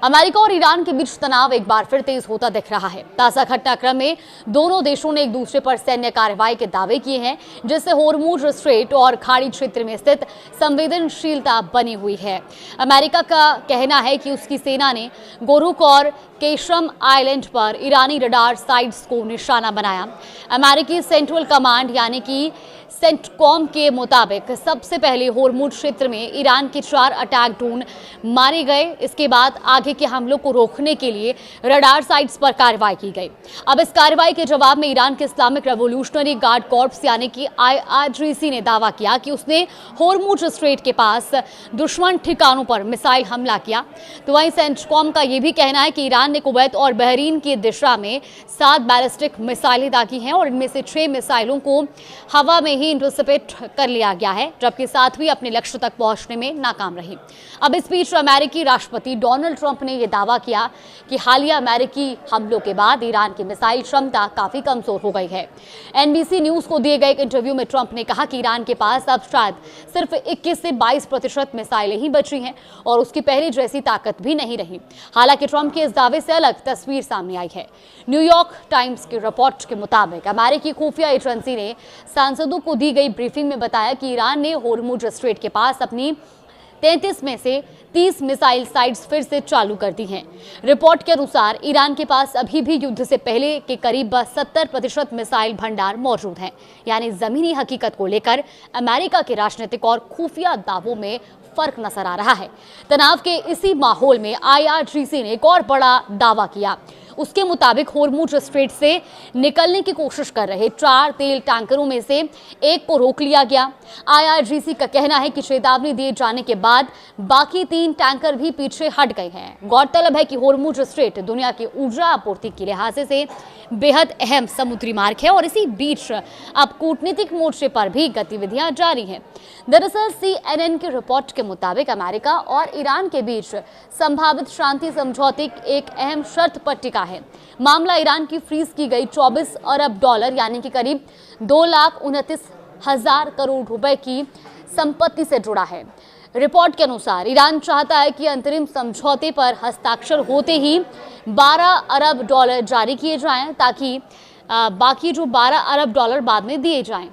America और Iran के बीच तनाव एक बार फिर तेज होता दिख रहा है। ताजा घटनाक्रम में दोनों देशों ने एक दूसरे पर सैन्य कार्रवाई के दावे किए हैं, जिससे होर्मुज स्ट्रेट और खाड़ी क्षेत्र में स्थित संवेदनशीलता बनी हुई है। अमेरिका का कहना है कि उसकी सेना ने गोरुक और केशम आइलैंड पर ईरानी रडार साइट्स को निशाना बनाया। अमेरिकी सेंट्रल कमांड यानी कि सेंटकॉम के मुताबिक सबसे पहले होर्मुज क्षेत्र में ईरान के 4 अटैक ड्रोन मारे गए। इसके बाद आगे के हमलों को रोकने के लिए रडार साइट्स पर कार्रवाई की गई। अब इस कार्रवाई के जवाब में ईरान के इस्लामिक रेवोल्यूशनरी गार्ड कॉर्प्स यानी कि IRGC ने दावा किया कि उसने होर्मुज स्ट्रेट के पास दुश्मन ठिकानों पर मिसाइल हमला किया। तो वहीं सेंटकॉम का यह भी कहना है कि ईरान ने कुवैत और बहरीन की दिशा में 7 बैलिस्टिक मिसाइलें दागी हैं और इनमें से 6 मिसाइलों को हवा में ही इंटरसेप्ट कर लिया गया है, जबकि 7वीं अपने लक्ष्य तक पहुंचने में नाकाम रही। अब इस बीच अमेरिकी राष्ट्रपति डोनाल्ड ट्रंप ने यह दावा किया कि हालिया अमेरिकी हमलों के बाद ईरान की मिसाइल क्षमता काफी कमजोर हो गई है। NBC न्यूज को दिए गए एक इंटरव्यू में ट्रंप ने कहा कि ईरान के पास अब शायद सिर्फ 21 से 22% मिसाइलें ही बची हैं और उसकी पहले जैसी ताकत भी नहीं रही। हालांकि ट्रंप के इस दावे से अलग तस्वीर सामने आई है। न्यूयॉर्क टाइम्स की रिपोर्ट के मुताबिक अमेरिकी खुफिया एजेंसी ने सांसदों को दी गई ब्रीफिंग में बताया कि ईरान ने होर्मुज स्ट्रेट के पास अपनी 33 में से 30 मिसाइल साइट्स फिर से चालू कर दी हैं। रिपोर्ट के अनुसार ईरान के पास अभी भी युद्ध से पहले के करीब 70% मिसाइल भंडार मौजूद हैं। यानी जमीनी हकीकत को लेकर अमेरिका के राजनीतिक और खुफिया दावों में फर्क नजर आ रहा है। तनाव के इसी माहौल में IRGC ने एक और बड़ा दावा किया। उसके मुताबिक होर्मुज स्ट्रेट से निकलने की कोशिश कर रहे 4 तेल टैंकरों में से एक को रोक लिया गया। IRGC का कहना है कि चेतावनी दिए जाने के बाद बाकी 3 टैंकर भी पीछे हट गए हैं। गौरतलब है कि होर्मुज स्ट्रेट दुनिया की ऊर्जा आपूर्ति के लिहाज से बेहद अहम समुद्री मार्ग है और इसी बीच अब कूटनीतिक मोर्चे पर भी गतिविधियां जारी हैं। दरअसल CNN की रिपोर्ट के मुताबिक अमेरिका और ईरान के बीच संभावित शांति समझौते की एक अहम शर्त पर टिका है। मामला ईरान की फ्रीज की गई 24 अरब डॉलर यानी कि करीब 2,29,000 करोड़ रुपए की संपत्ति से जुड़ा है। रिपोर्ट के अनुसार ईरान चाहता है कि अंतरिम समझौते पर हस्ताक्षर होते ही 12 अरब डॉलर जारी किए जाएं, ताकि बाकी जो 12 अरब डॉलर बाद में दिए जाएं।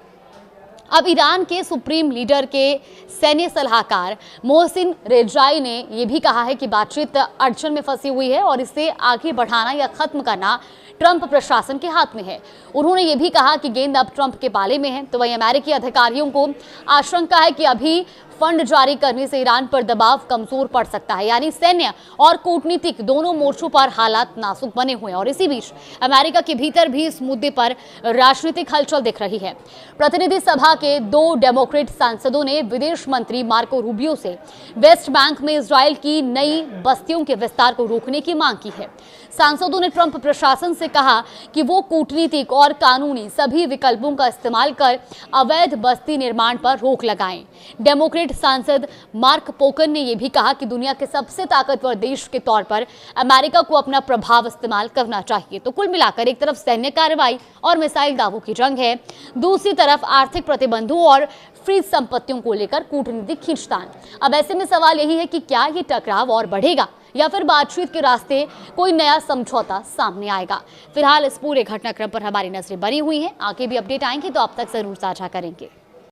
अब ईरान के सुप्रीम लीडर के सैन्य सलाहकार मोहसिन रेजाई ने यह भी कहा है कि बातचीत अड़चन में फंसी हुई है और इसे आगे बढ़ाना या खत्म करना ट्रंप प्रशासन के हाथ में है। उन्होंने ये भी कहा कि गेंद अब ट्रंप के पाले में है। तो वहीं अमेरिकी अधिकारियों को आशंका है कि अभी फंड जारी करने से ईरान पर दबाव कमजोर पड़ सकता है। यानी सैन्य और कूटनीतिक दोनों मोर्चों पर हालात नाजुक बने हुए हैं और इसी बीच अमेरिका के भीतर भी इस मुद्दे पर राजनीतिक हलचल दिख रही है। प्रतिनिधि सभा के 2 डेमोक्रेट सांसदों ने विदेश मंत्री मार्को रूबियो से वेस्ट बैंक में इजराइल की नई बस्तियों के विस्तार को रोकने की मांग की है। सांसदों ने ट्रंप प्रशासन से कहा कि वो कूटनीतिक और कानूनी सभी विकल्पों का इस्तेमाल कर अवैध बस्ती निर्माण पर रोक लगाएं। डेमोक्रेट सांसद मार्क पोकन ने यह भी कहा कि दुनिया के सबसे ताकतवर देश के तौर पर अमेरिका को अपना प्रभाव इस्तेमाल करना चाहिए। तो कुल मिलाकर एक तरफ सैन्य कार्रवाई और मिसाइल दावों की जंग है, दूसरी तरफ आर्थिक प्रतिबंधों और फ्रीज संपत्तियों को लेकर कूटनीतिक खींचतान। अब ऐसे में सवाल यही है कि क्या ये टकराव और बढ़ेगा या फिर बातचीत के रास्ते कोई नया समझौता सामने आएगा। फिलहाल इस पूरे घटनाक्रम पर हमारी नजरें बनी हुई हैं। आगे भी अपडेट आएंगे तो आप तक जरूर साझा करेंगे।